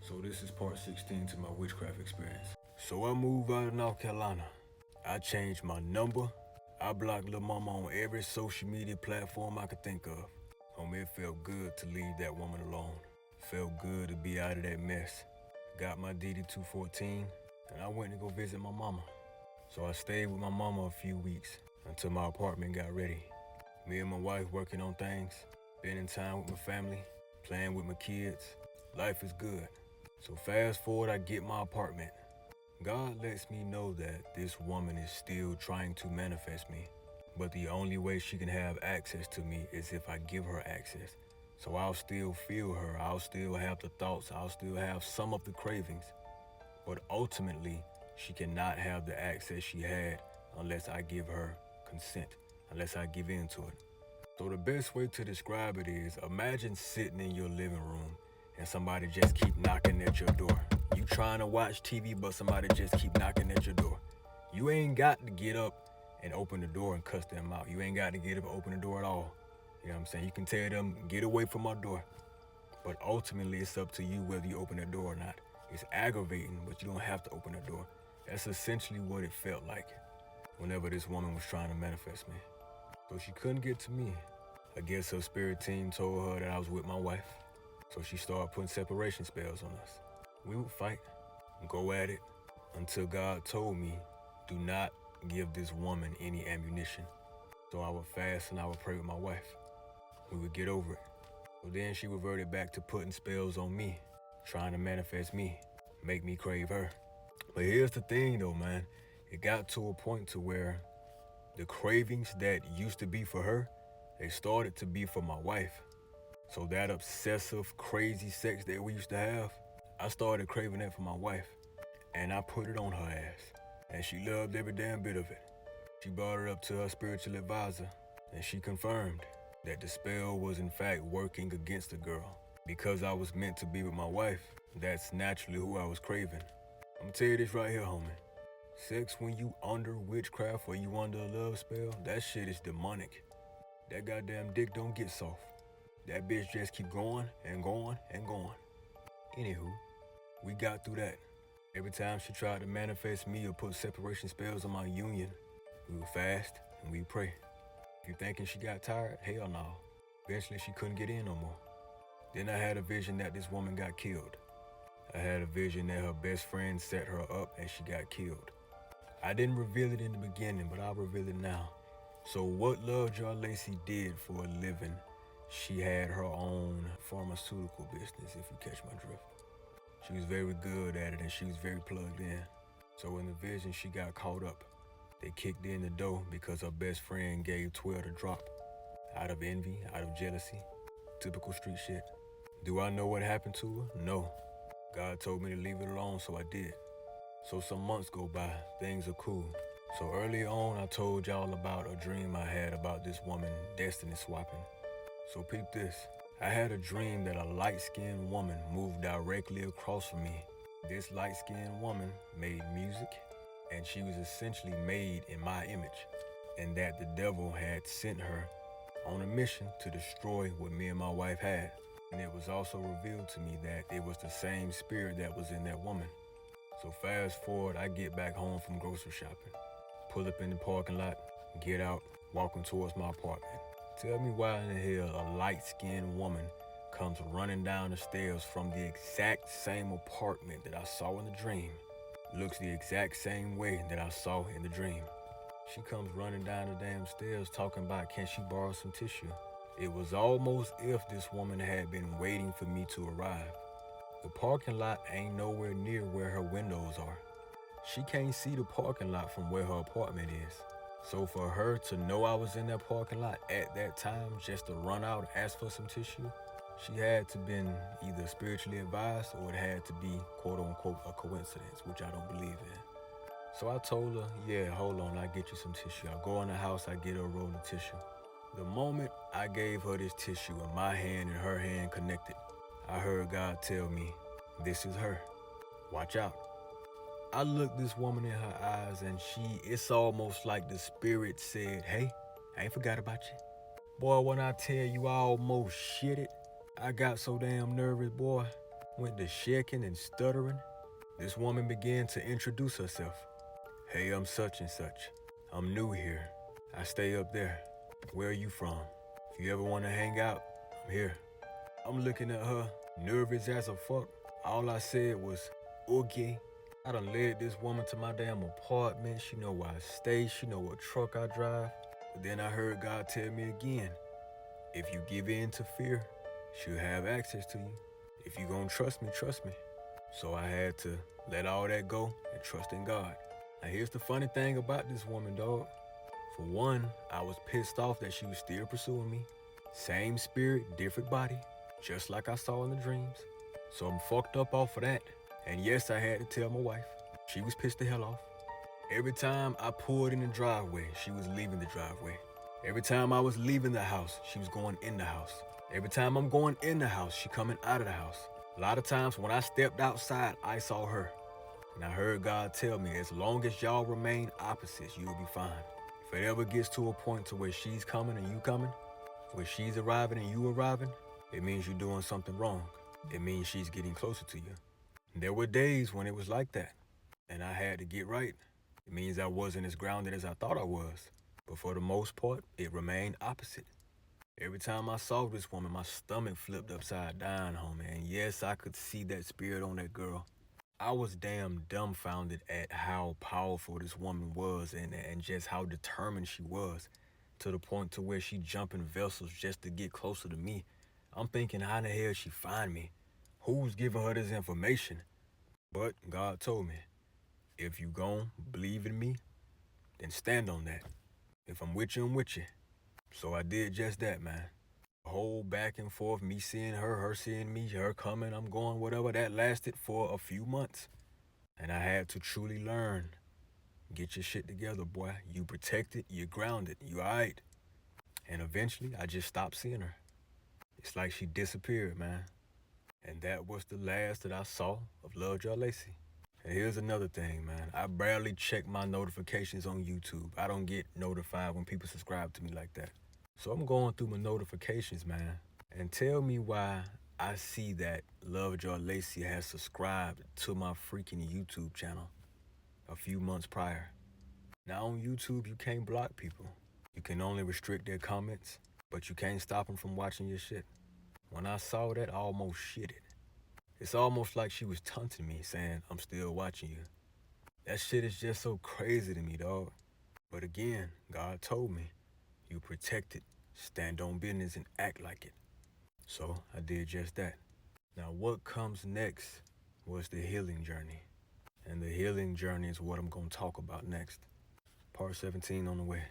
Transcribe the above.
So this is part 16 to my witchcraft experience. So I moved out of North Carolina. I changed my number. I blocked Lil Mama on every social media platform I could think of. Homie, it felt good to leave that woman alone. Felt good to be out of that mess. Got my DD-214 and I went to go visit my mama. So I stayed with my mama a few weeks until my apartment got ready. Me and my wife working on things, spending time with my family, playing with my kids. Life is good. So fast forward, I get my apartment. God lets me know that this woman is still trying to manifest me, but the only way she can have access to me is if I give her access. So I'll still feel her, I'll still have the thoughts, I'll still have some of the cravings, but ultimately, she cannot have the access she had unless I give her consent, unless I give in to it. So the best way to describe it is, imagine sitting in your living room and somebody just keep knocking at your door. You trying to watch TV, but somebody just keep knocking at your door. You ain't got to get up and open the door and cuss them out. You ain't got to get up and open the door at all. You know what I'm saying? You can tell them, get away from my door. But ultimately, it's up to you whether you open the door or not. It's aggravating, but you don't have to open the door. That's essentially what it felt like whenever this woman was trying to manifest me. So she couldn't get to me. I guess her spirit team told her that I was with my wife. So she started putting separation spells on us. We would fight, go at it, until God told me, do not give this woman any ammunition. So I would fast and I would pray with my wife. We would get over it. So then she reverted back to putting spells on me, trying to manifest me, make me crave her. But here's the thing though, man. It got to a point to where the cravings that used to be for her, they started to be for my wife. So that obsessive, crazy sex that we used to have, I started craving that for my wife. And I put it on her ass. And she loved every damn bit of it. She brought it up to her spiritual advisor, and she confirmed that the spell was in fact working against the girl. Because I was meant to be with my wife, that's naturally who I was craving. I'm gonna tell you this right here, homie. Sex when you under witchcraft or you under a love spell, that shit is demonic. That goddamn dick don't get soft. That bitch just keep going and going and going. Anywho, we got through that. Every time she tried to manifest me or put separation spells on my union, we would fast and we pray. If you thinking she got tired, hell no. Eventually she couldn't get in no more. Then I had a vision that this woman got killed. I had a vision that her best friend set her up and she got killed. I didn't reveal it in the beginning, but I'll reveal it now. So what Love Jar Lacey did for a living, she had her own pharmaceutical business, if you catch my drift. She was very good at it and she was very plugged in. So in the vision, she got caught up. They kicked in the door because her best friend gave 12 to drop. Out of envy, out of jealousy, typical street shit. Do I know what happened to her? No. God told me to leave it alone, so I did. So some months go by, things are cool. So early on, I told y'all about a dream I had about this woman destiny swapping. So peep this. I had a dream that a light-skinned woman moved directly across from me. This light-skinned woman made music, and she was essentially made in my image, and that the devil had sent her on a mission to destroy what me and my wife had. And it was also revealed to me that it was the same spirit that was in that woman. So fast forward, I get back home from grocery shopping. Pull up in the parking lot, get out, walking towards my apartment. Tell me why in the hell a light-skinned woman comes running down the stairs from the exact same apartment that I saw in the dream. Looks the exact same way that I saw in the dream. She comes running down the damn stairs talking about, can she borrow some tissue? It was almost if this woman had been waiting for me to arrive. The parking lot ain't nowhere near where her windows are. She can't see the parking lot from where her apartment is. So for her to know I was in that parking lot at that time just to run out and ask for some tissue, she had to been either spiritually advised or it had to be quote unquote a coincidence, which I don't believe in. So I told her, yeah, hold on, I'll get you some tissue. I go in the house, I get her a roll of tissue. The moment I gave her this tissue and my hand and her hand connected, I heard God tell me, this is her. Watch out. I looked this woman in her eyes and it's almost like the spirit said, hey, I ain't forgot about you. Boy, when I tell you I almost shit it, I got so damn nervous, boy. went to shaking and stuttering, this woman began to introduce herself. Hey, I'm such and such. I'm new here. I stay up there. Where are you from? If you ever want to hang out, I'm here. I'm looking at her, nervous as a fuck. All I said was, okay. I done led this woman to my damn apartment. She know where I stay. She know what truck I drive. But then I heard God tell me again, if you give in to fear, she'll have access to you. If you gonna trust me, trust me. So I had to let all that go and trust in God. Now here's the funny thing about this woman, dog. For one, I was pissed off that she was still pursuing me. Same spirit, different body, just like I saw in the dreams. So I'm fucked up off of that. And yes, I had to tell my wife. She was pissed the hell off. Every time I pulled in the driveway, she was leaving the driveway. Every time I was leaving the house, she was going in the house. Every time I'm going in the house, she coming out of the house. A lot of times when I stepped outside, I saw her. And I heard God tell me, as long as y'all remain opposites, you'll be fine. If it ever gets to a point to where she's coming and you coming, where she's arriving and you arriving, it means you're doing something wrong. It means she's getting closer to you. And there were days when it was like that, and I had to get right. It means I wasn't as grounded as I thought I was. But for the most part, it remained opposite. Every time I saw this woman, my stomach flipped upside down, homie. And yes, I could see that spirit on that girl. I was damn dumbfounded at how powerful this woman was and just how determined she was, to the point to where she jumping vessels just to get closer to me. I'm thinking, how the hell she find me? Who's giving her this information? But God told me, if you gon' believe in me, then stand on that. If I'm with you, I'm with you. So I did just that, man. The whole back and forth, me seeing her, her seeing me, her coming, I'm going, whatever, that lasted for a few months. And I had to truly learn. Get your shit together, boy. You protected, you're grounded, you alright. And eventually, I just stopped seeing her. It's like she disappeared, man. And that was the last that I saw of Lovejoy Lacey. And here's another thing, man. I barely check my notifications on YouTube. I don't get notified when people subscribe to me like that. So I'm going through my notifications, man. And tell me why I see that Lovejoy Lacey has subscribed to my freaking YouTube channel a few months prior. Now on YouTube, you can't block people. You can only restrict their comments, but you can't stop them from watching your shit. When I saw that, I almost shitted. It's almost like she was taunting me, saying, I'm still watching you. That shit is just so crazy to me, dog. But again, God told me, you protect it, stand on business, and act like it. So I did just that. Now what comes next was the healing journey. And the healing journey is what I'm going to talk about next. Part 17 on the way.